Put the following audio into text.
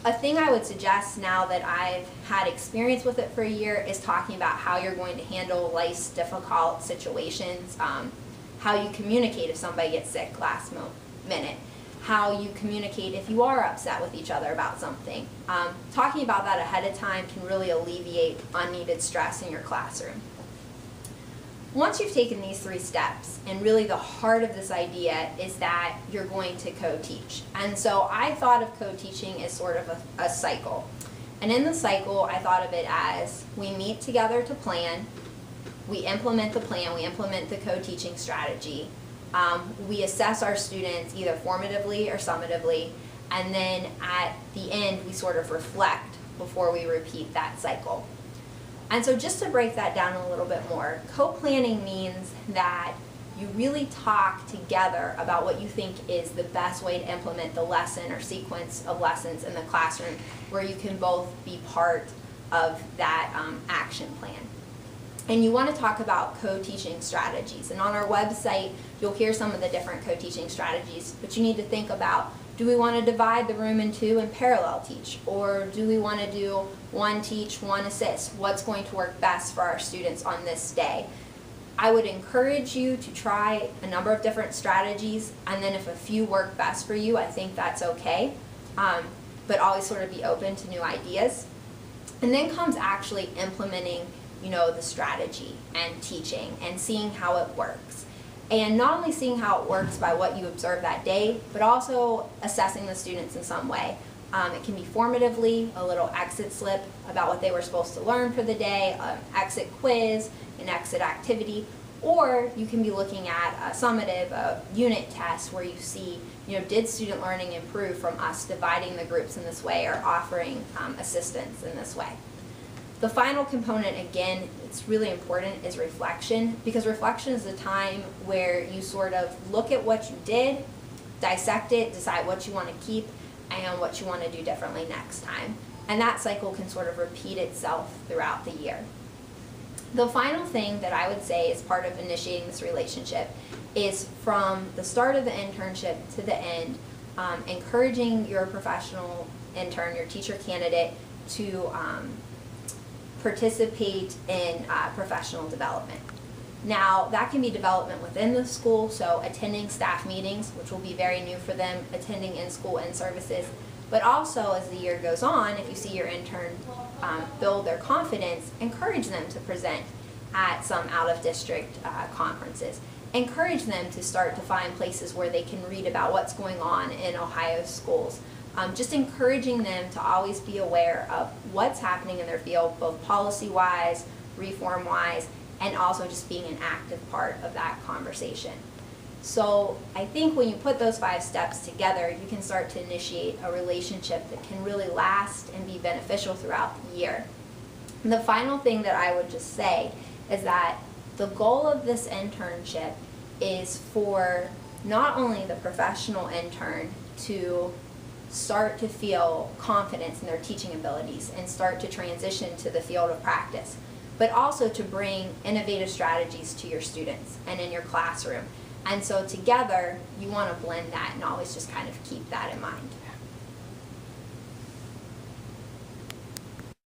A thing I would suggest now that I've had experience with it for a year is talking about how you're going to handle life's difficult situations, how you communicate if somebody gets sick last minute, how you communicate if you are upset with each other about something. Talking about that ahead of time can really alleviate unneeded stress in your classroom. Once you've taken these 3 steps, and really the heart of this idea is that you're going to co-teach. And so I thought of co-teaching as sort of a cycle. And in the cycle, I thought of it as we meet together to plan, we implement the plan, we implement the co-teaching strategy, we assess our students either formatively or summatively, and then at the end we sort of reflect before we repeat that cycle. And so just to break that down a little bit more, co-planning means that you really talk together about what you think is the best way to implement the lesson or sequence of lessons in the classroom, where you can both be part of that action plan. And you want to talk about co-teaching strategies. And on our website, you'll hear some of the different co-teaching strategies, but you need to think about, do we want to divide the room in 2 and parallel teach? Or do we want to do 1 teach, 1 assist? What's going to work best for our students on this day? I would encourage you to try a number of different strategies, and then if a few work best for you, I think that's okay. But always sort of be open to new ideas. And then comes actually implementing, the strategy and teaching and seeing how it works. And not only seeing how it works by what you observe that day, but also assessing the students in some way. It can be formatively, a little exit slip about what they were supposed to learn for the day, an exit quiz, an exit activity, or you can be looking at a summative, a unit test where you see, did student learning improve from us dividing the groups in this way or offering assistance in this way. The final component, again, it's really important, is reflection, because reflection is the time where you sort of look at what you did, dissect it, decide what you want to keep, and what you want to do differently next time. And that cycle can sort of repeat itself throughout the year. The final thing that I would say is part of initiating this relationship is from the start of the internship to the end, encouraging your professional intern, your teacher candidate, to participate in professional development. Now, that can be development within the school, so attending staff meetings, which will be very new for them, attending in-school in-services, but also as the year goes on, if you see your intern build their confidence, encourage them to present at some out-of-district conferences. Encourage them to start to find places where they can read about what's going on in Ohio schools. Just encouraging them to always be aware of what's happening in their field, both policy-wise, reform-wise, and also just being an active part of that conversation. So I think when you put those 5 steps together, you can start to initiate a relationship that can really last and be beneficial throughout the year. And the final thing that I would just say is that the goal of this internship is for not only the professional intern to start to feel confidence in their teaching abilities and start to transition to the field of practice, but also to bring innovative strategies to your students and in your classroom. And so together, you want to blend that and always just kind of keep that in mind.